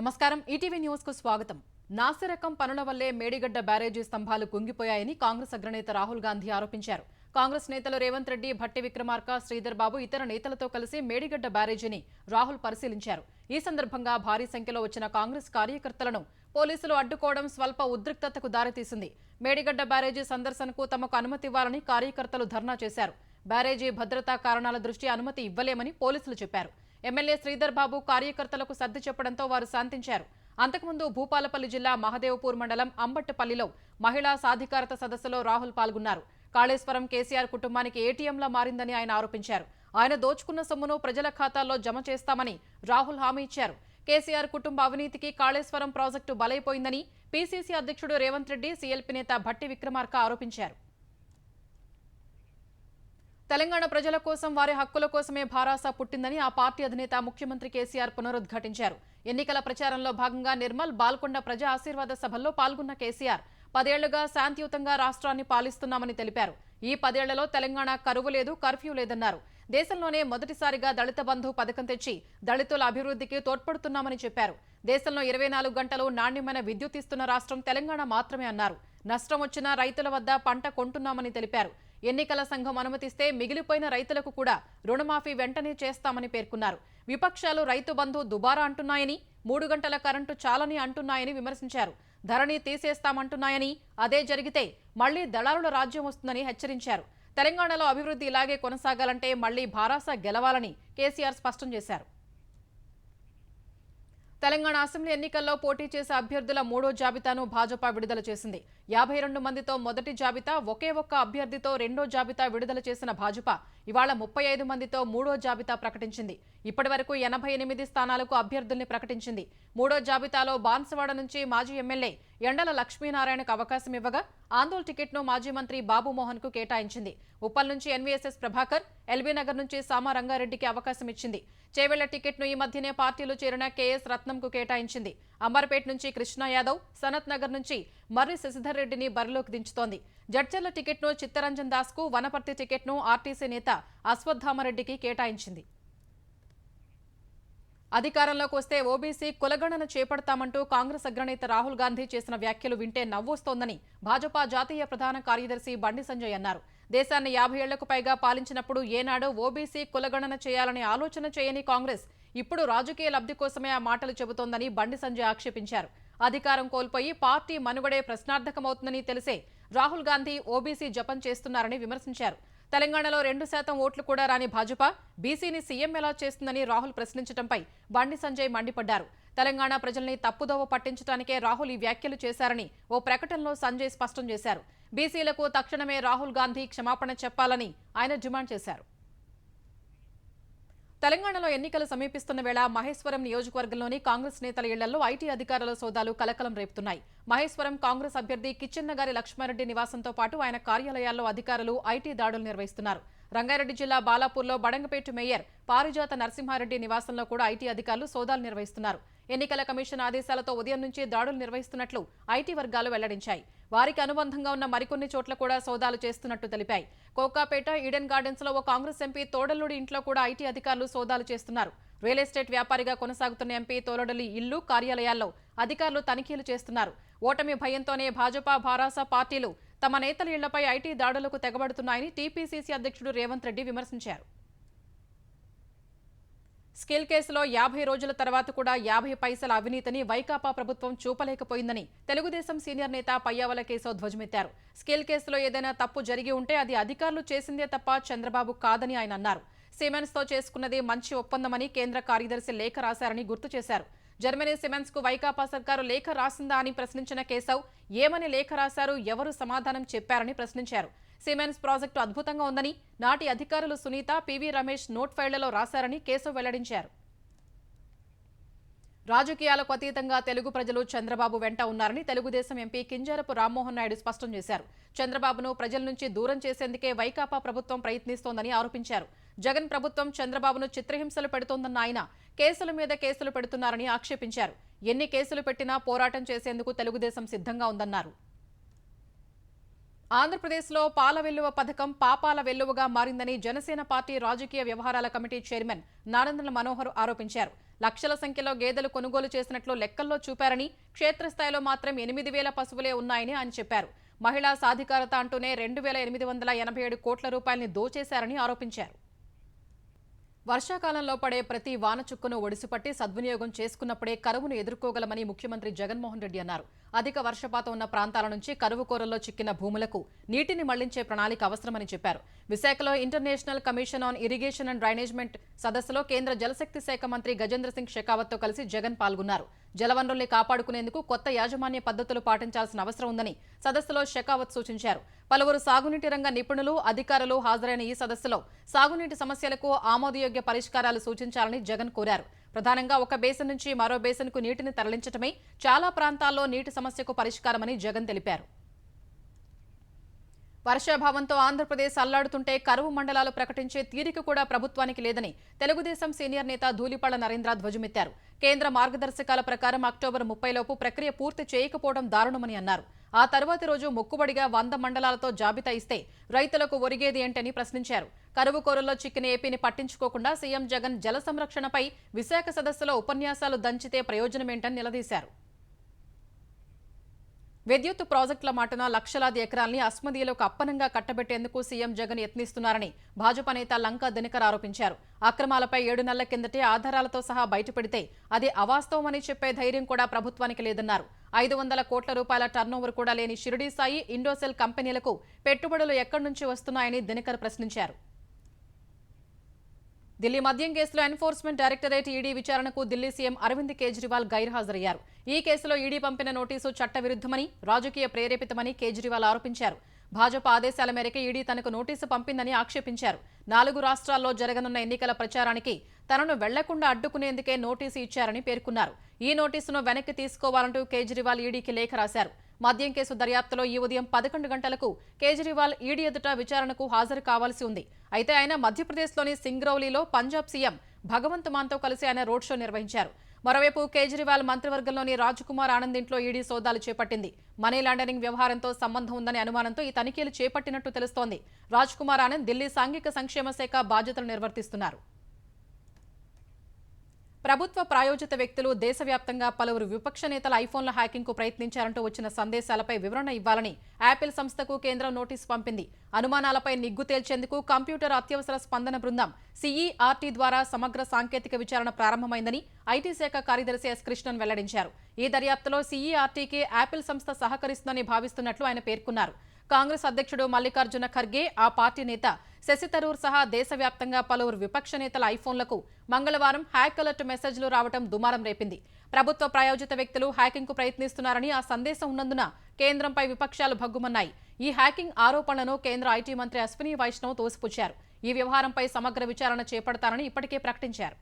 నమస్కారం ETV news కు స్వాగతం. నాసిరకం పనుల వల్లే మేడిగడ్డ బ్యారేజీ స్తంభాలు కుంగిపోయాయని కాంగ్రెస్ అగ్రనేత రాహుల్ గాంధీ ఆరోపించారు. కాంగ్రెస్ నేతలు రేవంత్ రెడ్డి, భట్టి విక్రమార్క, శ్రీధర్ బాబు ఇతర నేతలతో కలిసి మేడిగడ్డ బ్యారేజీని రాహుల్ పరిశీలించారు. ఈ సందర్భంగా భారీ సంఖ్యలో వచ్చిన కాంగ్రెస్ కార్యకర్తలను పోలీసులు అడ్డుకోవడం స్వల్ప ఉద్రిక్తతకు దారితీసింది. మేడిగడ్డ బ్యారేజీ సందర్శనకు తమకు అనుమతి ఇవ్వాలని కార్యకర్తలు ధర్నా చేశారు. బ్యారేజీ భద్రతా కారణాల దృష్ట్యా అనుమతి ఇవ్వలేమని పోలీసులు చెప్పారు. ఎమ్మెల్యే శ్రీధర్ బాబు కార్యకర్తలకు సర్ది చెప్పడంతో వారు శాంతించారు. అంతకుముందు భూపాలపల్లి జిల్లా మహదేవ్పూర్ మండలం అంబట్టపల్లిలో మహిళా సాధికారత సదస్సులో రాహుల్ పాల్గొన్నారు. కాళేశ్వరం కేసీఆర్ కుటుంబానికి ఏటీఎంలా మారిందని ఆయన ఆరోపించారు. ఆయన దోచుకున్న సొమ్మును ప్రజల ఖాతాల్లో జమ చేస్తామని రాహుల్ హామీ ఇచ్చారు. కేసీఆర్ కుటుంబ అవినీతికి కాళేశ్వరం ప్రాజెక్టు బలైపోయిందని పీసీసీ అధ్యక్షుడు రేవంత్ రెడ్డి, సీఎల్పీ నేత భట్టి విక్రమార్క ఆరోపించారు. తెలంగాణ ప్రజల కోసం, వారి హక్కుల కోసమే భారాస పుట్టిందని ఆ పార్టీ అధినేత ముఖ్యమంత్రి కేసీఆర్ పునరుద్ఘాటించారు. ఎన్నికల ప్రచారంలో భాగంగా నిర్మల్, బాల్కొండ ప్రజా ఆశీర్వాద సభల్లో పాల్గొన్న కేసీఆర్ 10 ఏళ్లుగా శాంతియుతంగా రాష్ట్రాన్ని పాలిస్తున్నామని తెలిపారు. ఈ 10 ఏళ్లలో తెలంగాణ కరువు లేదు, కర్ఫ్యూ లేదన్నారు. దేశంలోనే మొదటిసారిగా దళిత బంధు పథకం తెచ్చి దళితుల అభివృద్ధికి తోడ్పడుతున్నామని చెప్పారు. దేశంలో 24 గంటలు నాణ్యమైన విద్యుత్ ఇస్తున్న రాష్ట్రం తెలంగాణ మాత్రమే అన్నారు. నష్టం వచ్చినా రైతుల వద్ద పంట కొంటున్నామని తెలిపారు. ఎన్నికల సంఘం అనుమతిస్తే మిగిలిపోయిన రైతులకు కూడా రుణమాఫీ వెంటనే చేస్తామని పేర్కొన్నారు. విపక్షాలు రైతు బంధు దుబారా అంటున్నాయని, 3 గంటల కరెంటు చాలని అంటున్నాయని విమర్శించారు. ధరణి తీసేస్తామంటున్నాయని, అదే జరిగితే మళ్లీ దళారుల రాజ్యం వస్తుందని హెచ్చరించారు. తెలంగాణలో అభివృద్ధి ఇలాగే కొనసాగాలంటే మళ్లీ భారాస గెలవాలని కేసీఆర్ స్పష్టం చేశారు. తెలంగాణ అసెంబ్లీ ఎన్నికల్లో పోటీ చేసే అభ్యర్థుల 3వ జాబితాను భాజపా విడుదల చేసింది. 52 మందితో మొదటి జాబితా, ఒకే ఒక్క అభ్యర్థితో రెండో జాబితా విడుదల చేసిన భాజపా ఇవాళ 35 మందితో 3వ జాబితా ప్రకటించింది. ఇప్పటి వరకు 88 స్థానాలకు అభ్యర్థుల్ని ప్రకటించింది. 3వ జాబితాలో బాన్సవాడ నుంచి మాజీ ఎమ్మెల్యే ఎండల లక్ష్మీనారాయణకు అవకాశం ఇవ్వగా, ఆందోళన టికెట్ను మాజీ మంత్రి బాబుమోహన్ కు కేటాయించింది. ఉప్పల్ నుంచి ఎన్వీఎస్ఎస్ ప్రభాకర్, ఎల్బీనగర్ నుంచి సామా రంగారెడ్డికి అవకాశం ఇచ్చింది. చేవెళ్ల టికెట్ను ఈ మధ్యనే పార్టీలో చేరిన కేఎస్ రత్నంకు కేటాయించింది. అంబర్పేట నుంచి కృష్ణ యాదవ్, సనత్ నగర్ నుంచి మర్రి శశిధర్ రెడ్డిని బరిలోకి దించుతోంది. జడ్చర్ల టికెట్ను చిత్తరంజన్ దాస్ కు, వనపర్తి టికెట్ను ఆర్టీసీ నేత అశ్వత్థామరెడ్డికి కేటాయించింది. అధికారంలోకి వస్తే ఓబీసీ కులగణన చేపడతామంటూ కాంగ్రెస్ అగ్రనేత రాహుల్ గాంధీ చేసిన వ్యాఖ్యలు వింటే నవ్వొస్తోందని భాజపా జాతీయ ప్రధాన కార్యదర్శి బండి సంజయ్ అన్నారు. దేశాన్ని 50 ఏళ్లకు పైగా పాలించినప్పుడు ఏనాడో ఓబీసీ కులగణన చేయాలనే ఆలోచన చేయని కాంగ్రెస్ ఇప్పుడు రాజకీయ లబ్ధి కోసమే ఆ మాటలు చెబుతోందని బండి సంజయ్ ఆక్షేపించారు. అధికారం కోల్పోయి పార్టీ మనుగడే ప్రశ్నార్థకమవుతుందని తెలిసే రాహుల్ గాంధీ ఓబీసీ జపం చేస్తున్నారని విమర్శించారు. తెలంగాణలో 2% ఓట్లు కూడా రాని భాజపా బీసీని సీఎం ఎలా చేస్తుందని రాహుల్ ప్రశ్నించడంపై బండి సంజయ్ మండిపడ్డారు. తెలంగాణ ప్రజల్ని తప్పుదోవ పట్టించడానికే రాహుల్ ఈ వ్యాఖ్యలు చేశారని ఓ ప్రకటనలో సంజయ్ స్పష్టం చేశారు. బీసీలకు తక్షణమే రాహుల్ గాంధీ క్షమాపణ చెప్పాలని ఆయన డిమాండ్ చేశారు. తెలంగాణలో ఎన్నికలు సమీపిస్తున్న వేళ మహేశ్వరం నియోజకవర్గంలోని కాంగ్రెస్ నేతల ఇళ్లలో ఐటీ అధికారుల సోదాలు కలకలం రేపుతున్నాయి. మహేశ్వరం కాంగ్రెస్ అభ్యర్థి కిచ్చెన్నగారి లక్ష్మారెడ్డి నివాసంతో పాటు ఆయన కార్యాలయాల్లో అధికారులు ఐటీ దాడులు నిర్వహిస్తున్నారు. రంగారెడ్డి జిల్లా బాలాపూర్లో బడంగపేట మేయర్ పారిజాత నరసింహారెడ్డి నివాసంలో కూడా ఐటీ అధికారులు సోదాలు నిర్వహిస్తున్నారు. ఎన్నికల కమిషన్ ఆదేశాలతో ఉదయం నుంచి దాడులు నిర్వహిస్తున్నట్లు ఐటీ వర్గాలు వెల్లడించాయి. వారికి అనుబంధంగా ఉన్న మరికొన్ని చోట్ల కూడా సోదాలు చేస్తున్నట్టు తెలిపాయి. కోకాపేట, ఈడెన్ గార్డెన్స్ లో ఓ కాంగ్రెస్ ఎంపీ తోడల్లుడి ఇంట్లో కూడా ఐటీ అధికారులు సోదాలు చేస్తున్నారు. రియల్ ఎస్టేట్ వ్యాపారిగా కొనసాగుతున్న ఎంపీ తోలడలి ఇల్లు, కార్యాలయాల్లో అధికారులు తనిఖీలు చేస్తున్నారు. ఓటమి భయంతోనే భాజపా, భారాస పార్టీలు తమ నేతల ఇళ్లపై ఐటీ దాడులకు తెగబడుతున్నాయని టీపీసీసీ అధ్యక్షుడు రేవంత్ రెడ్డి విమర్శించారు. స్కిల్ కేసులో 50 రోజుల తర్వాత కూడా 50 పైసల అవినీతిని వైకాపా ప్రభుత్వం చూపలేకపోయిందని తెలుగుదేశం సీనియర్ నేత పయ్యావల కేశవ్ ధ్వజమెత్తారు. స్కిల్ కేసులో ఏదైనా తప్పు జరిగి ఉంటే అది అధికారులు చేసిందే తప్ప చంద్రబాబు కాదని ఆయన అన్నారు. సిమెన్స్ తో చేసుకున్నది మంచి ఒప్పందమని కేంద్ర కార్యదర్శి లేఖ రాశారని గుర్తు చేశారు. జర్మనీ సిమెన్స్ కు వైకాపా సర్కారు లేఖ రాసిందా అని ప్రశ్నించిన కేశవ్ ఏమని లేఖ రాశారు, ఎవరు సమాధానం చెప్పారని ప్రశ్నించారు. సిమెన్స్ ప్రాజెక్టు అద్భుతంగా ఉందని, నాటి అధికారులు సునీత, పివి రమేష్ నోట్ ఫైళ్లలో రాశారని కేశవ్ వెల్లడించారు. రాజకీయాలకు అతీతంగా తెలుగు ప్రజలు చంద్రబాబు వెంట ఉన్నారని తెలుగుదేశం ఎంపీ కింజరపు రామ్మోహన్ నాయుడు స్పష్టం చేశారు. చంద్రబాబును ప్రజల నుంచి దూరం చేసేందుకే వైకాపా ప్రభుత్వం ప్రయత్నిస్తోందని ఆరోపించారు. జగన్ ప్రభుత్వం చంద్రబాబును చిత్రహింసలు పెడుతోందన్న ఆయన కేసుల మీద కేసులు పెడుతున్నారని ఆక్షేపించారు. ఎన్ని కేసులు పెట్టినా పోరాటం చేసేందుకు తెలుగుదేశం సిద్ధంగా ఉందన్నారు. ఆంధ్రప్రదేశ్లో పాల వెల్లువ పథకం పాపాల వెల్లువగా మారిందని జనసేన పార్టీ రాజకీయ వ్యవహారాల కమిటీ చైర్మన్ నానందల మనోహర్ ఆరోపించారు. లక్షల సంఖ్యలో గేదెలు కొనుగోలు చేసినట్లు లెక్కల్లో చూపారని, క్షేత్రస్థాయిలో మాత్రం 8,000 పశువులే ఉన్నాయని ఆయన చెప్పారు. మహిళా సాధికారత అంటూనే 2,887 కోట్ల రూపాయల్ని దోచేశారని ఆరోపించారు. వర్షాకాలంలో పడే ప్రతి వాన చుక్కను ఒడిసిపట్టి సద్వినియోగం చేసుకున్నప్పుడే కరువును ఎదుర్కోగలమని ముఖ్యమంత్రి జగన్మోహన్ రెడ్డి అన్నారు. అధిక వర్షపాతం ఉన్న ప్రాంతాల నుంచి కరువు కోరల్లో చిక్కిన భూములకు నీటిని మళ్లించే ప్రణాళిక అవసరమని చెప్పారు. విశాఖలో international commission on irrigation and drainage సదస్సులో కేంద్ర జలశక్తి శాఖ మంత్రి గజేంద్ర సింగ్ షెకావత్తో కలిసి జగన్ పాల్గొన్నారు. జలవనరుల్ని కాపాడుకునేందుకు కొత్త యాజమాన్య పద్ధతులు పాటించాల్సిన అవసరం ఉందని సదస్సులో షెకావత్ సూచించారు. పలువురు సాగునీటి రంగ నిపుణులు, అధికారులు హాజరైన ఈ సదస్సులో సాగునీటి సమస్యలకు ఆమోదయోగ్య పరిష్కారాలు సూచించాలని జగన్ కోరారు. ప్రధానంగా ఒక బేసిన్ నుంచి మరో బేసిన్కు నీటిని తరలించడమే చాలా ప్రాంతాల్లో నీటి సమస్యకు పరిష్కారమని జగన్ తెలిపారు. వర్షాభావంతో ఆంధ్రప్రదేశ్ అల్లాడుతుంటే కరువు మండలాలు ప్రకటించే తీరిక కూడా ప్రభుత్వానికి లేదని తెలుగుదేశం సీనియర్ నేత ధూళిపాళ్ల నరేంద్ర ధ్వజమెత్తారు. కేంద్ర మార్గదర్శకాల ప్రకారం అక్టోబర్ 30 లోపు ప్రక్రియ పూర్తి చేయకపోవడం దారుణమని అన్నారు. ఆ తర్వాతి రోజు మొక్కుబడిగా 100 మండలాలతో జాబితా ఇస్తే రైతులకు ఒరిగేది ఏంటని ప్రశ్నించారు. కరువు కోరల్లో చిక్కిన ఏపీని పట్టించుకోకుండా సీఎం జగన్ జల సంరక్షణపై విశాఖ సదస్సులో ఉపన్యాసాలు దంచితే ప్రయోజనమేంటని నిలదీశారు. విద్యుత్ ప్రాజెక్టుల మాటున లక్షలాది ఎకరాల్ని అస్మదీయులకు అప్పనంగా కట్టబెట్టేందుకు సీఎం జగన్ యత్నిస్తున్నారని భాజపా నేత లంకా దినకర్ ఆరోపించారు. అక్రమాలపై 7 నెలల కిందటే ఆధారాలతో సహా బయటపెడితే అది అవాస్తవమని చెప్పే ధైర్యం కూడా ప్రభుత్వానికి లేదన్నారు. 500 కోట్ల రూపాయల టర్నోవర్ కూడా లేని షిరిడీ సాయి, ఇండోసెల్ కంపెనీలకు పెట్టుబడులు ఎక్కడి నుంచి వస్తున్నాయని దినకర్ ప్రశ్నించారు. ఢిల్లీ మద్యం కేసులో ఎన్ఫోర్స్మెంట్ డైరెక్టరేట్ ఈడీ విచారణకు ఢిల్లీ సీఎం అరవింద్ కేజ్రీవాల్ గైర్హాజరయ్యారు. ఈ కేసులో ఈడీ పంపిన నోటీసు చట్టవిరుద్ధమని, రాజకీయ ప్రేరేపితమని కేజ్రీవాల్ ఆరోపించారు. భాజపా ఆదేశాల మేరకు ఈడీ తనకు నోటీసు పంపిందని ఆక్షేపించారు. 4 రాష్ట్రాల్లో జరగనున్న ఎన్నికల ప్రచారానికి తనను వెళ్లకుండా అడ్డుకునేందుకే నోటీసు ఇచ్చారని పేర్కొన్నారు. ఈ నోటీసును వెనక్కి తీసుకోవాలంటూ కేజ్రీవాల్ ఈడీకి లేఖ రాశారు. మద్యం కేసు దర్యాప్తులో ఈ ఉదయం 11 గంటలకు కేజ్రీవాల్ ఈడీ ఎదుట విచారణకు హాజరు కావాల్సి ఉంది. అయితే ఆయన మధ్యప్రదేశ్లోని సింగ్రౌలీలో పంజాబ్ సీఎం భగవంత్ మాన్తో కలిసి ఆయన రోడ్ షో నిర్వహించారు. మరోవైపు కేజ్రీవాల్ మంత్రివర్గంలోని రాజ్కుమార్ ఆనంద్ ఇంట్లో ఈడీ సోదాలు చేపట్టింది. మనీ లాండరింగ్ వ్యవహారంతో సంబంధం ఉందనే అనుమానంతో ఈ తనిఖీలు చేపట్టినట్టు తెలుస్తోంది. రాజ్కుమార్ ఆనంద్ ఢిల్లీ సాంఘిక సంక్షేమ శాఖ బాధ్యతలు నిర్వర్తిస్తున్నారు. ప్రభుత్వ ప్రాయోజిత వ్యక్తులు దేశవ్యాప్తంగా పలువురు విపక్ష నేతల ఐఫోన్ల హ్యాకింగ్కు ప్రయత్నించారంటూ వచ్చిన సందేశాలపై వివరణ ఇవ్వాలని యాపిల్ సంస్థకు కేంద్రం నోటీసు పంపింది. అనుమానాలపై నిగ్గు తేల్చేందుకు కంప్యూటర్ అత్యవసర స్పందన బృందం సిఈఆర్టీ ద్వారా సమగ్ర సాంకేతిక విచారణ ప్రారంభమైందని ఐటీ శాఖ కార్యదర్శి ఎస్ కృష్ణన్ వెల్లడించారు. ఈ దర్యాప్తులో సిఈఆర్టీకి యాపిల్ సంస్థ సహకరిస్తుందని భావిస్తున్నట్లు ఆయన పేర్కొన్నారు. కాంగ్రెస్ అధ్యక్షుడు మల్లికార్జున ఖర్గే, ఆ పార్టీ నేత శశి థరూర్ సహా దేశవ్యాప్తంగా పలువురు విపక్ష నేతల ఐఫోన్లకు మంగళవారం హ్యాక్ అలర్ట్ మెసేజ్లు రావడం దుమారం రేపింది. ప్రభుత్వ ప్రాయోజిత వ్యక్తులు హ్యాకింగ్కు ప్రయత్నిస్తున్నారని ఆ సందేశం ఉన్నందున కేంద్రంపై విపక్షాలు భగ్గుమన్నాయి. ఈ హ్యాకింగ్ ఆరోపణలను కేంద్ర ఐటీ మంత్రి అశ్విని వైష్ణవ్ తోసిపుచ్చారు. ఈ వ్యవహారంపై సమగ్ర విచారణ చేపడతారని ఇప్పటికే ప్రకటించారు.